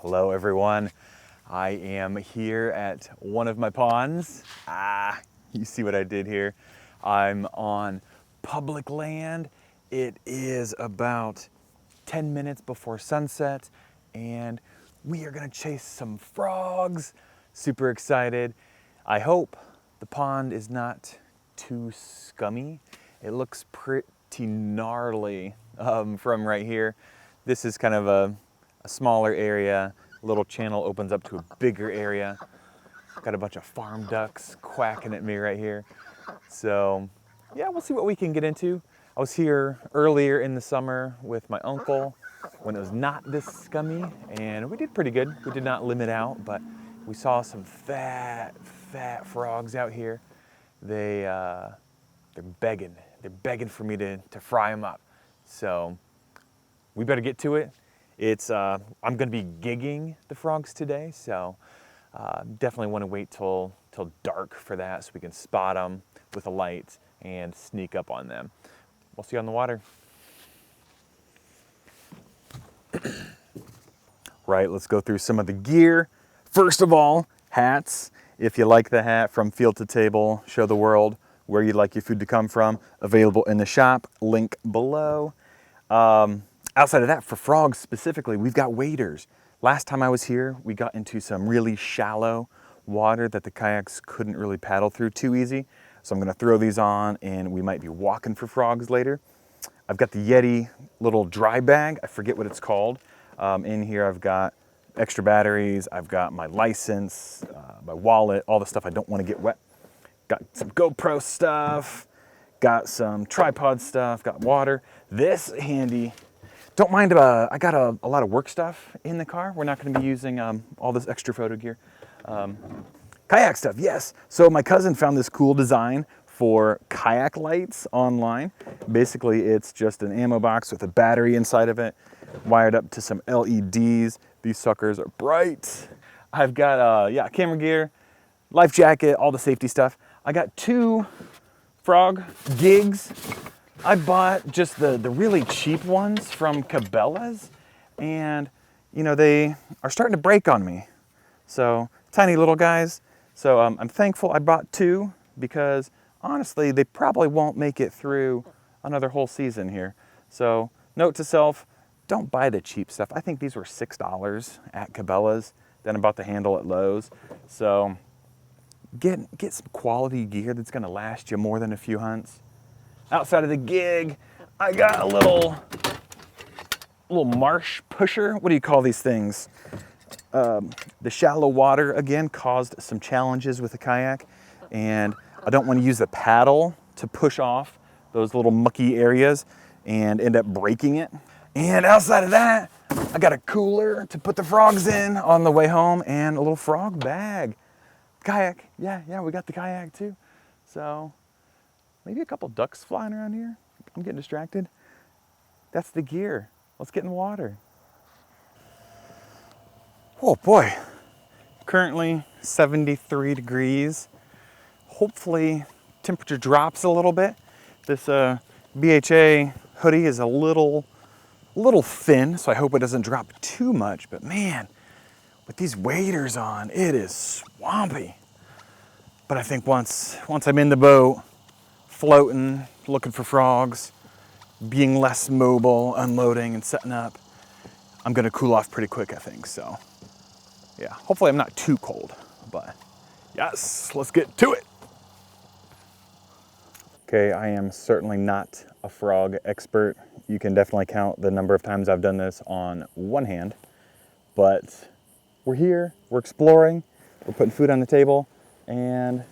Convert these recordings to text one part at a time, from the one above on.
Hello everyone. I am here at one of my ponds. You see what I did here? I'm on public land. It is about 10 minutes before sunset and we are gonna chase some frogs. Super excited. I hope the pond is not too scummy. It looks pretty gnarly from right here. This is kind of a smaller area. A little channel opens up to a bigger area. Got a bunch of farm ducks quacking at me right here. So yeah, we'll see what we can get into. I was here earlier in the summer with my uncle when it was not this scummy and we did pretty good. We did not limit out, but we saw some fat frogs out here. They're begging for me to fry them up. So we better get to it. I'm gonna be gigging the frogs today, so definitely wanna wait till dark for that so we can spot them with a light and sneak up on them. We'll see you on the water. Right, let's go through some of the gear. First of all, hats. If you like the hat, from field to table, show the world where you'd like your food to come from. Available in the shop, link below. Outside of that, for frogs specifically, we've got waders. Last time I was here, we got into some really shallow water that the kayaks couldn't really paddle through too easy. So I'm gonna throw these on and we might be walking for frogs later. I've got the Yeti little dry bag, I forget what it's called. In here I've got extra batteries, I've got my license, my wallet, all the stuff I don't wanna get wet. Got some GoPro stuff, got some tripod stuff, got water. This handy. Don't mind, I got a lot of work stuff in the car. We're not gonna be using all this extra photo gear. Kayak stuff, yes. So my cousin found this cool design for Kayak Lights online. Basically, it's just an ammo box with a battery inside of it, wired up to some LEDs. These suckers are bright. I've got, camera gear, life jacket, all the safety stuff. I got 2 frog gigs. I bought just the really cheap ones from Cabela's, and you know, they are starting to break on me. So tiny little guys. So I'm thankful I bought 2 because honestly, they probably won't make it through another whole season here. So note to self, don't buy the cheap stuff. I think these were $6 at Cabela's. Then I bought the handle at Lowe's. So get some quality gear that's gonna last you more than a few hunts. Outside of the gig, I got a little marsh pusher. What do you call these things? The shallow water, again, caused some challenges with the kayak, and I don't want to use the paddle to push off those little mucky areas and end up breaking it. And outside of that, I got a cooler to put the frogs in on the way home and a little frog bag. Kayak, yeah, we got the kayak too. So maybe a couple ducks flying around here. I'm getting distracted. That's the gear. Let's get in the water. Oh boy. Currently 73 degrees. Hopefully temperature drops a little bit. This BHA hoodie is a little thin, so I hope it doesn't drop too much. But man, with these waders on, it is swampy. But I think once I'm in the boat, floating, looking for frogs, being less mobile, unloading and setting up, I'm gonna cool off pretty quick, I think. So yeah, hopefully I'm not too cold, but yes, let's get to it. Okay, I am certainly not a frog expert. You can definitely count the number of times I've done this on one hand, but we're here, we're exploring, we're putting food on the table, and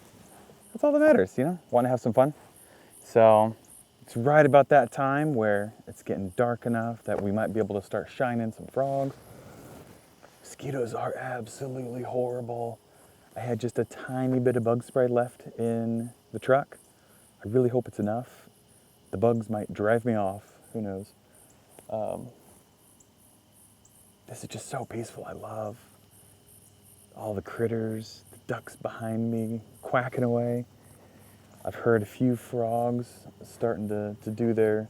that's all that matters, you know? Want to have some fun. So it's right about that time where it's getting dark enough that we might be able to start shining some frogs. Mosquitoes are absolutely horrible. I had just a tiny bit of bug spray left in the truck. I really hope it's enough. The bugs might drive me off, who knows. This is just so peaceful. I love all the critters, the ducks behind me quacking away. I've heard a few frogs starting to do their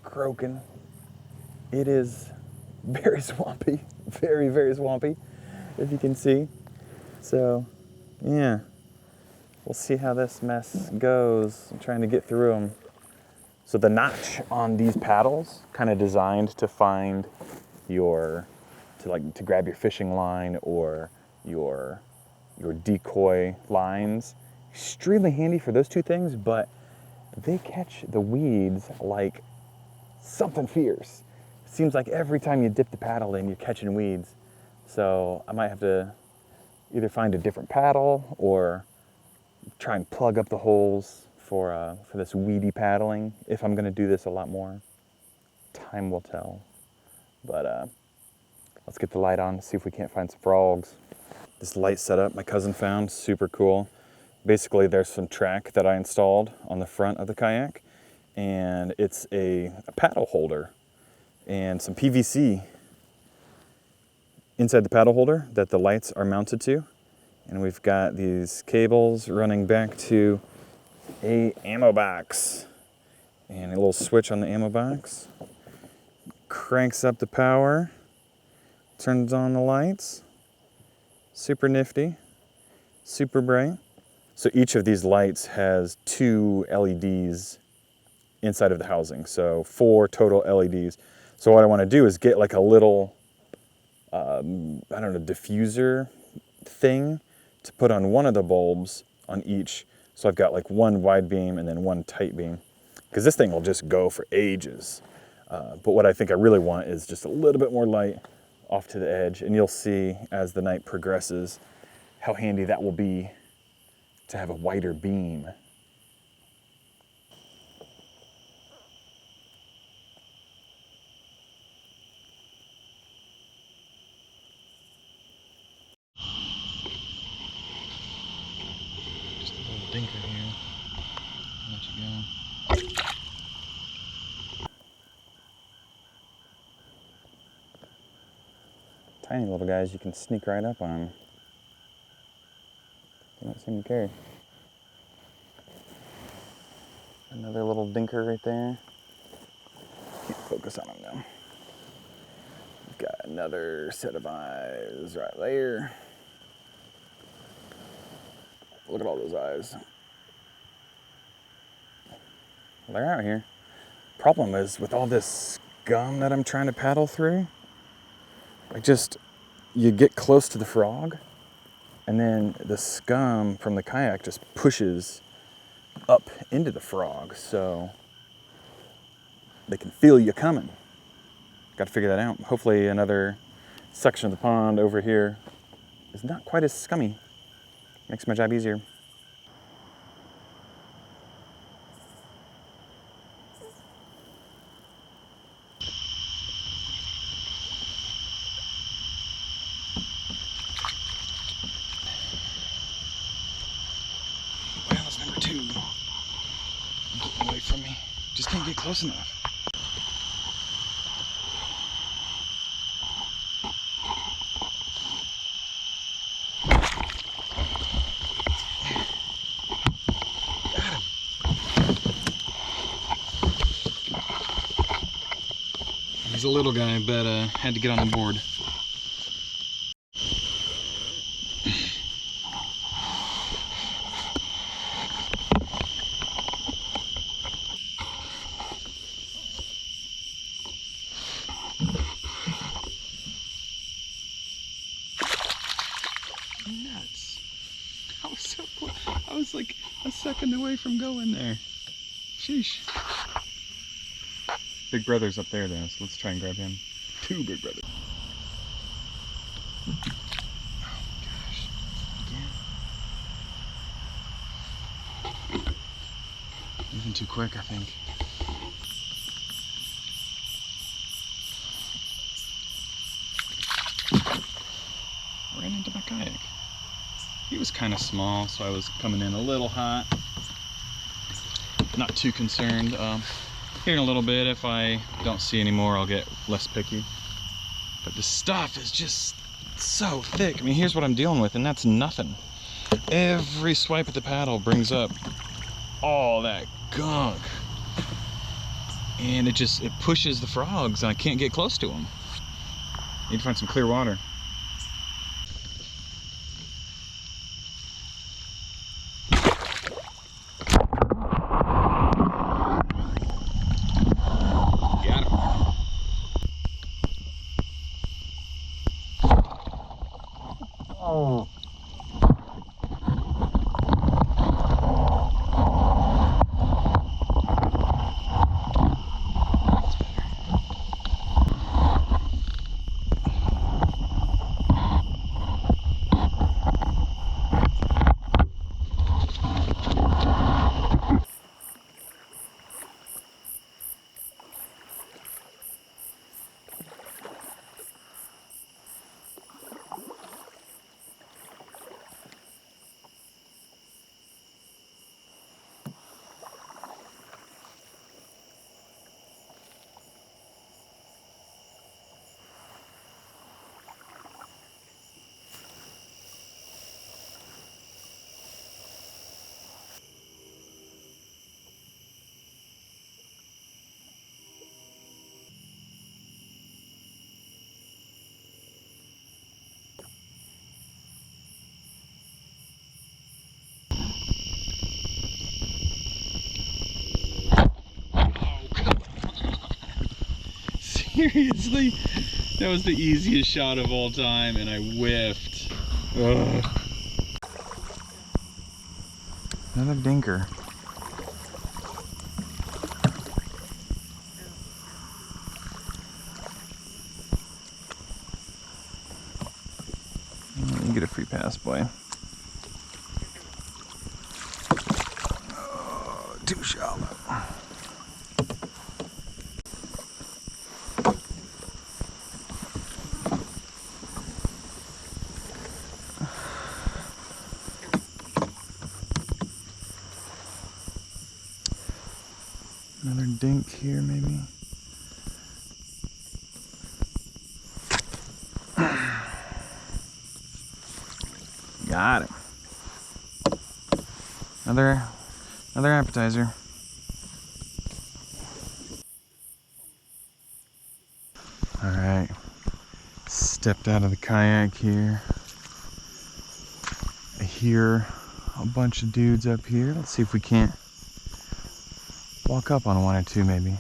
croaking. It is very swampy. very, very swampy, if you can see. So, yeah, we'll see how this mess goes. I'm trying to get through them. So the notch on these paddles, kind of designed to find your, to grab your fishing line or your decoy lines. Extremely handy for those two things, but they catch the weeds like something fierce. It seems like every time you dip the paddle in, you're catching weeds. So I might have to either find a different paddle or try and plug up the holes for this weedy paddling, if I'm gonna do this a lot more. Time will tell. But let's get the light on, see if we can't find some frogs. This light setup my cousin found, super cool. Basically, there's some track that I installed on the front of the kayak, and it's a paddle holder and some PVC inside the paddle holder that the lights are mounted to. And we've got these cables running back to a ammo box and a little switch on the ammo box. Cranks up the power, turns on the lights. Super nifty, super bright. So each of these lights has 2 LEDs inside of the housing, so 4 total LEDs. So what I want to do is get like a little, I don't know, diffuser thing to put on one of the bulbs on each. So I've got like one wide beam and then one tight beam, because this thing will just go for ages. But what I think I really want is just a little bit more light off to the edge, and you'll see as the night progresses how handy that will be to have a wider beam. Just a little dinker here. Let you go. Tiny little guys you can sneak right up on. They don't seem to care. Another little dinker right there. Can't focus on him now. We've got another set of eyes right there. Look at all those eyes. They're out here. Problem is, with all this scum that I'm trying to paddle through, you get close to the frog, and then the scum from the kayak just pushes up into the frog, so they can feel you coming. Got to figure that out. Hopefully another section of the pond over here is not quite as scummy. Makes my job easier. Well, that's number 2. Getting away from me. Just can't get close enough. He's a little guy, but had to get on the board. Nuts. I was so close. I was like a second away from going there. Sheesh. Big brother's up there though, so let's try and grab him. 2 big brothers. Oh gosh. Again. Moving too quick, I think. Ran into my kayak. He was kind of small, so I was coming in a little hot. Not too concerned. Here in a little bit, if I don't see any more, I'll get less picky. But the stuff is just so thick. I mean, here's what I'm dealing with, and that's nothing. Every swipe of the paddle brings up all that gunk. And it pushes the frogs, and I can't get close to them. Need to find some clear water. Got him. Oh. Seriously? That was the easiest shot of all time and I whiffed. Ugh. Another dinker. You get a free pass, boy. Oh, too shallow. Another dink here, maybe. Got him. Another appetizer. All right. Stepped out of the kayak here. I hear a bunch of dudes up here. Let's see if we can't walk up on one or two, maybe.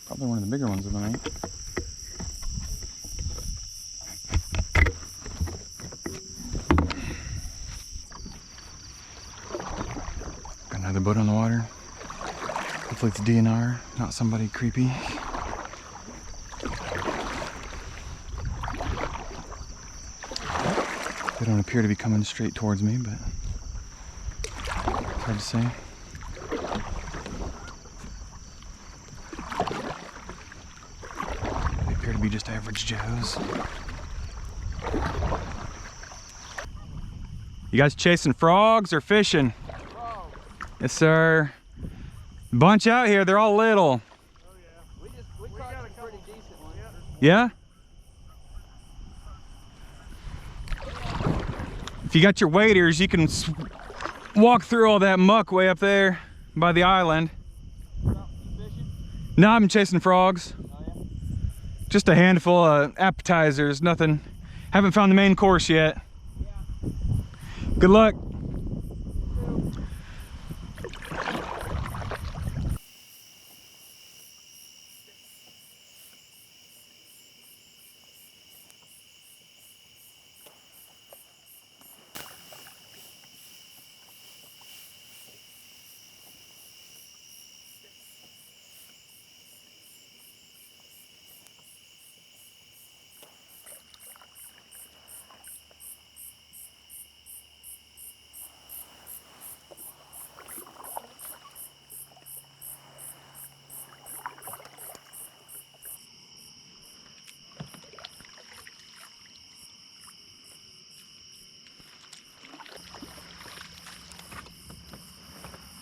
Probably one of the bigger ones of the night. Got another boat on the water. Hopefully it's a DNR, not somebody creepy. They don't appear to be coming straight towards me, but it's hard to say. They appear to be just average Joes. You guys chasing frogs or fishing? Frogs. Yes, sir. Bunch out here, they're all little. Oh yeah. We caught some pretty decent ones. Yeah? If you got your waders, you can walk through all that muck way up there by the island. You fishing? No, I'm chasing frogs. Oh yeah. Just a handful of appetizers, nothing. Haven't found the main course yet. Yeah. Good luck.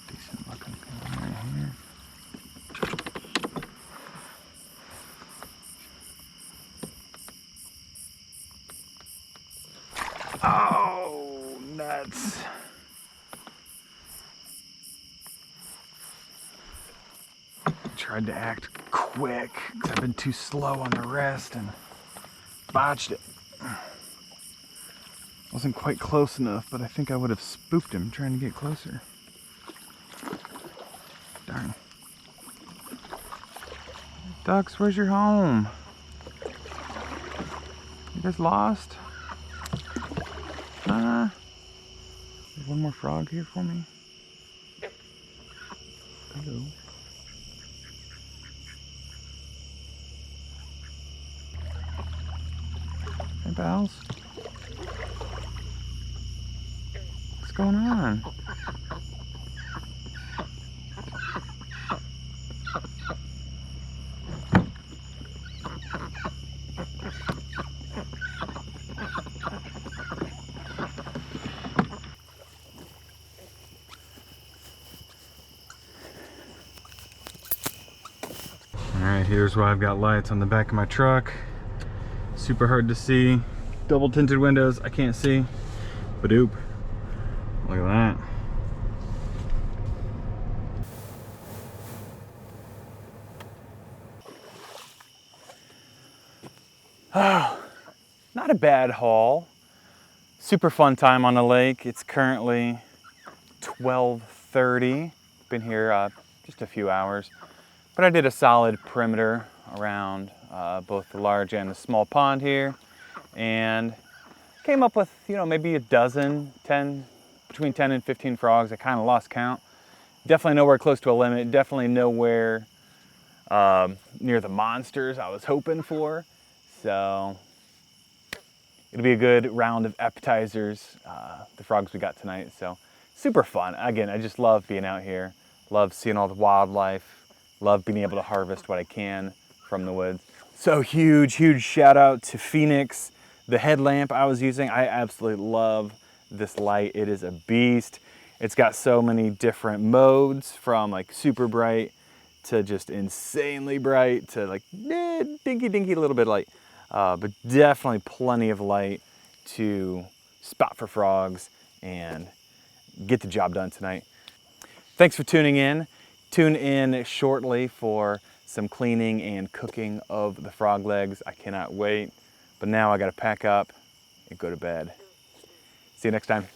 Decent looking thing right here. Oh, nuts. Tried to act quick because I've been too slow on the rest and botched it. Wasn't quite close enough, but I think I would have spooked him trying to get closer. Darn. Ducks, where's your home? You guys lost? There's one more frog here for me. Hello. Hey, pals. What's going on? Alright, here's why I've got lights on the back of my truck. Super hard to see. Double tinted windows, I can't see. Badoop. Look at that. Oh, not a bad haul. Super fun time on the lake. It's currently 12:30. Been here just a few hours. But I did a solid perimeter around both the large and the small pond here, and came up with, you know, maybe a dozen, between 10 and 15 frogs. I kind of lost count. Definitely nowhere close to a limit. Definitely nowhere near the monsters I was hoping for. So it'll be a good round of appetizers, the frogs we got tonight. So super fun. Again, I just love being out here. Love seeing all the wildlife. Love being able to harvest what I can from the woods. So huge shout out to Phoenix, the headlamp I was using. I absolutely love this light. It is a beast. It's got so many different modes, from like super bright to just insanely bright to like dinky little bit of light. But definitely plenty of light to spot for frogs and get the job done tonight. Thanks for tuning in. Tune in shortly for some cleaning and cooking of the frog legs. I cannot wait. But now I gotta pack up and go to bed. See you next time.